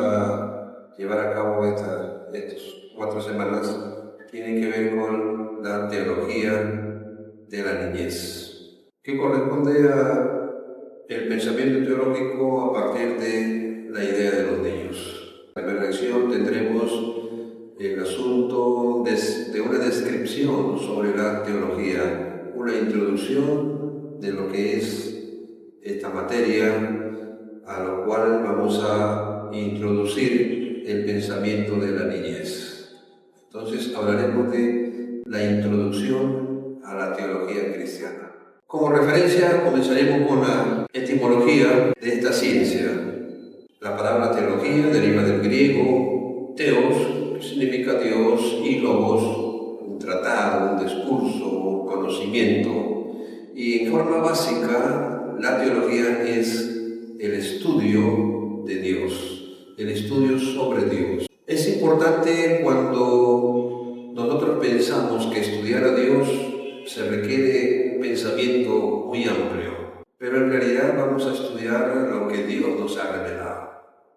a llevar a cabo estas 4 semanas tienen que ver con la teología de la niñez, que corresponde al pensamiento teológico a partir de la idea de los niños. En la primera lección tendremos el asunto de una descripción sobre la teología, una introducción de lo que es esta materia, a lo cual vamos a introducir el pensamiento de la niñez. Entonces hablaremos de la introducción a la teología cristiana. Como referencia comenzaremos con la etimología de esta ciencia. La palabra teología deriva del griego teos, que significa Dios, y logos, un tratado, un discurso, un conocimiento. Y en forma básica, la teología es el estudio de Dios, el estudio sobre Dios. Es importante cuando nosotros pensamos que estudiar a Dios se requiere un pensamiento muy amplio, pero en realidad vamos a estudiar lo que Dios nos ha revelado.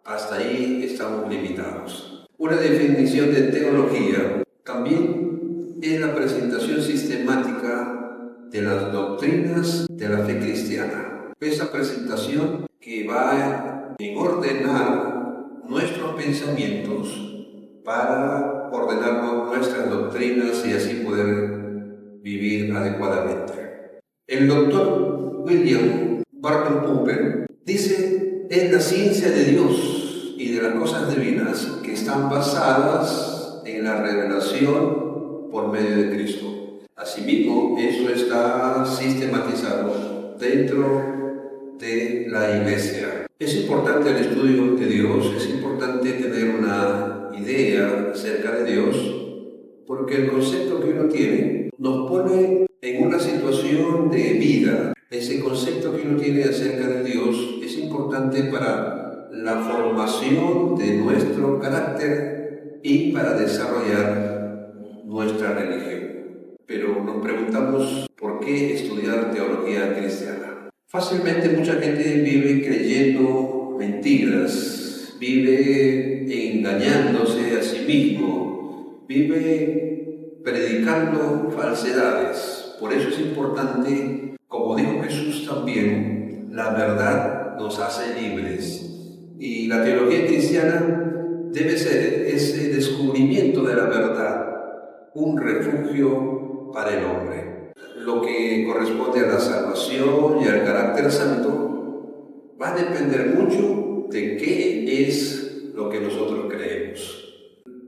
Hasta ahí estamos limitados. Una definición de teología también es la presentación sistemática de las doctrinas de la fe cristiana. Esa presentación que va en ordenar nuestros pensamientos para ordenar nuestras doctrinas y así poder vivir adecuadamente. El doctor William Barton Pumper dice: es la ciencia de Dios y de las cosas divinas que están basadas en la revelación por medio de Cristo. Asimismo, eso está sistematizado dentro de la Iglesia. Es importante el estudio de Dios, es importante tener una idea acerca de Dios, porque el concepto que uno tiene nos pone en una situación de vida. Ese concepto que uno tiene acerca de Dios es importante para la formación de nuestro carácter y para desarrollar nuestra religión. Pero nos preguntamos, ¿por qué estudiar teología cristiana? Fácilmente mucha gente vive creyendo mentiras, vive engañándose a sí mismo, vive predicando falsedades. Por eso es importante, como dijo Jesús también, la verdad nos hace libres. Y la teología cristiana debe ser ese descubrimiento de la verdad, un refugio para el hombre. Lo que corresponde a la salvación y al carácter santo va a depender mucho de qué es lo que nosotros creemos.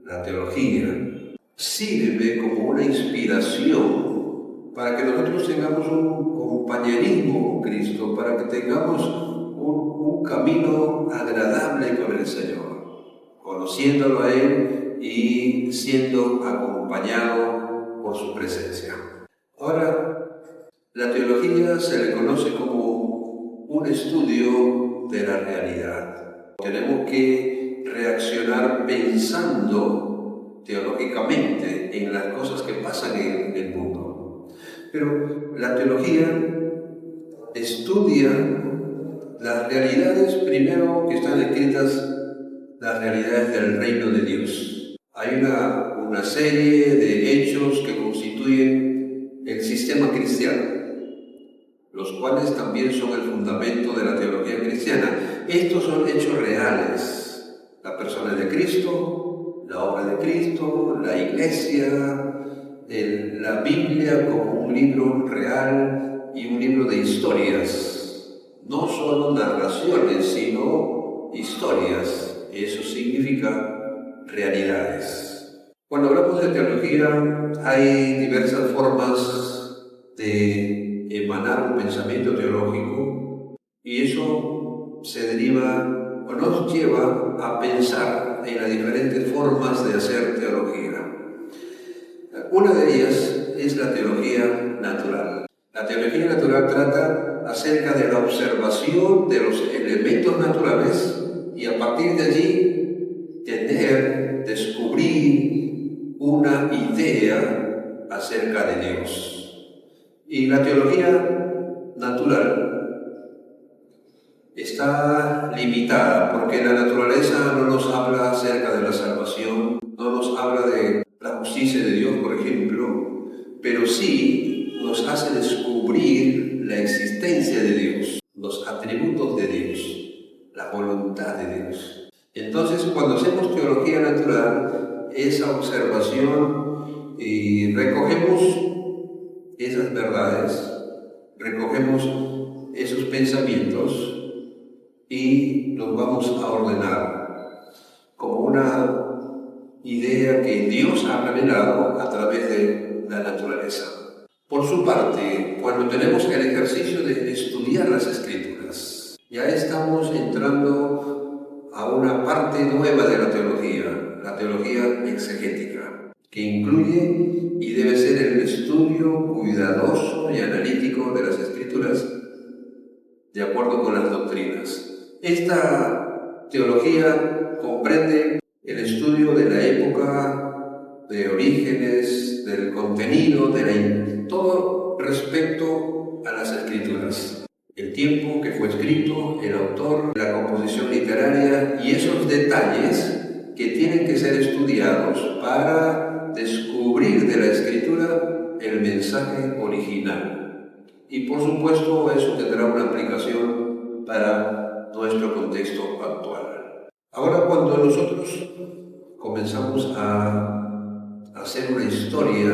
La teología sirve como una inspiración para que nosotros tengamos un compañerismo con Cristo, para que tengamos un camino agradable con el Señor, conociéndolo a Él y siendo acompañado por su presencia. Ahora, la teología se le conoce como un estudio de la realidad. Tenemos que reaccionar pensando teológicamente en las cosas que pasan en el mundo. Pero la teología estudia las realidades, primero, que están escritas, las realidades del reino de Dios. Hay una serie de hechos que constituyen el sistema cristiano, los cuales también son el fundamento de la teología cristiana. Estos son hechos reales: la persona de Cristo, la obra de Cristo, la Iglesia, la Biblia como un libro real y un libro de historias, no solo narraciones, sino historias. Eso significa realidades. Cuando hablamos de teología, hay diversas formas de emanar un pensamiento teológico, y eso se deriva o nos lleva a pensar en las diferentes formas de hacer teología. Una de ellas es la teología natural. La teología natural trata acerca de la observación de los elementos naturales y a partir de allí descubrir una idea acerca de Dios. Y la teología natural está limitada porque porque la naturaleza no nos habla acerca de la salvación, no nos habla de la justicia de Dios, por ejemplo, pero sí nos hace descubrir la existencia de Dios, los atributos de Dios, la voluntad de Dios. Entonces, cuando hacemos teología natural, esa observación y recogemos esas verdades, recogemos esos pensamientos y los vamos a ordenar como una idea que Dios ha revelado a través de la naturaleza. Por su parte, cuando tenemos el ejercicio de estudiar las Escrituras, ya estamos entrando a una parte nueva de la teología exegética, que incluye y debe ser el estudio cuidadoso y analítico de las Escrituras de acuerdo con las doctrinas. Esta teología comprende el estudio de la época, de orígenes, del contenido, todo respecto a las Escrituras. El tiempo que fue escrito, el autor, la composición literaria y esos detalles que tienen que ser estudiados para descubrir de la Escritura el mensaje original. Y por supuesto eso tendrá una aplicación para nuestro contexto actual. Ahora, cuando nosotros comenzamos a hacer una historia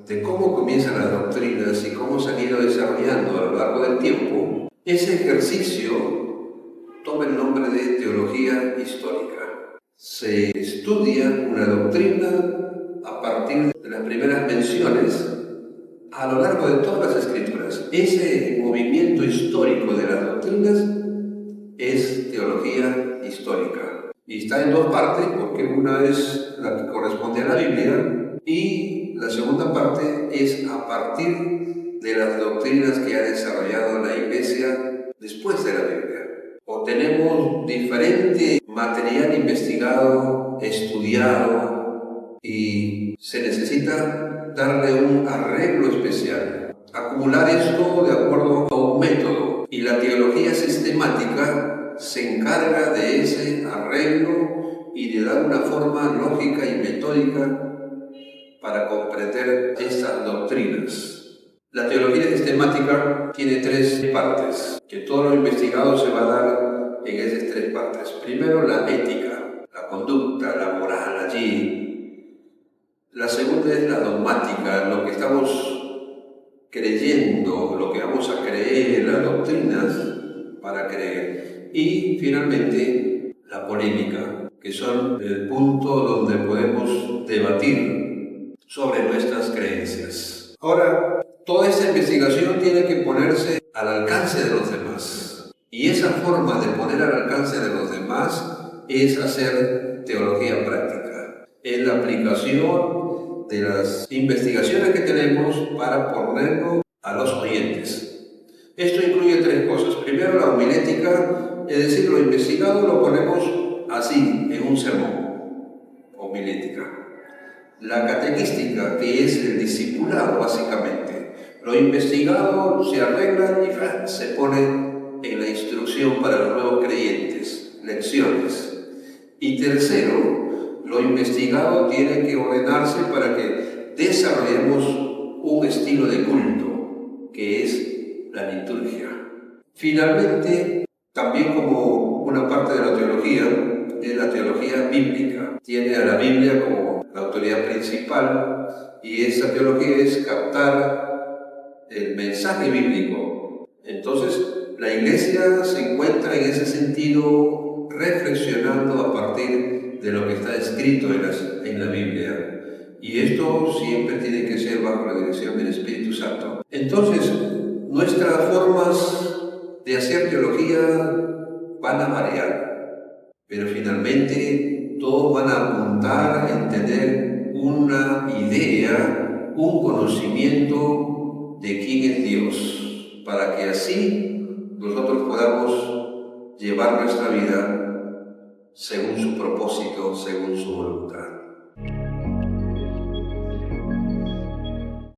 de cómo comienzan las doctrinas y cómo se han ido desarrollando a lo largo del tiempo, ese ejercicio toma el nombre de teología histórica. Se estudia una doctrina a partir de las primeras menciones a lo largo de todas las Escrituras. Ese movimiento histórico de las doctrinas es teología histórica. Y está en dos partes, porque una es la que corresponde a la Biblia y la segunda parte es a partir de las doctrinas que ha desarrollado la Iglesia después de la Biblia. O tenemos diferente material investigado, estudiado, y se necesita darle un arreglo especial, acumular esto de acuerdo a un método, y la teología sistemática se encarga de ese arreglo y de dar una forma lógica y metódica para comprender estas doctrinas. La teología sistemática tiene tres partes, que todo lo investigado se va a dar en esas tres partes. Primero, la ética, la conducta, la moral allí. La segunda es la dogmática, lo que estamos creyendo, lo que vamos a creer, las doctrinas para creer. Y finalmente, la polémica, que son el punto donde podemos debatir sobre nuestras creencias. Ahora, toda esta investigación tiene que ponerse al alcance de los demás. Y esa forma de poner al alcance de los demás es hacer teología práctica. Es la aplicación de las investigaciones que tenemos para ponerlo a los oyentes. Esto incluye tres cosas. Primero, la homilética, es decir, lo investigado lo ponemos así, en un sermón. Homilética. La catequística, que es el discipulado básicamente. Lo investigado se arregla y se pone en la instrucción para los nuevos creyentes, lecciones. Y tercero, lo investigado tiene que ordenarse para que desarrollemos un estilo de culto, que es la liturgia. Finalmente, también como una parte de la teología, es la teología bíblica. Tiene a la Biblia como la autoridad principal y esa teología es captar el mensaje bíblico. Entonces, la Iglesia se encuentra en ese sentido reflexionando a partir de lo que está escrito en la Biblia. Y esto siempre tiene que ser bajo la dirección del Espíritu Santo. Entonces, nuestras formas de hacer teología van a variar, pero finalmente todos van a apuntar a entender una idea, un conocimiento de quién es Dios, para que así nosotros podamos llevar nuestra vida según su propósito, según su voluntad.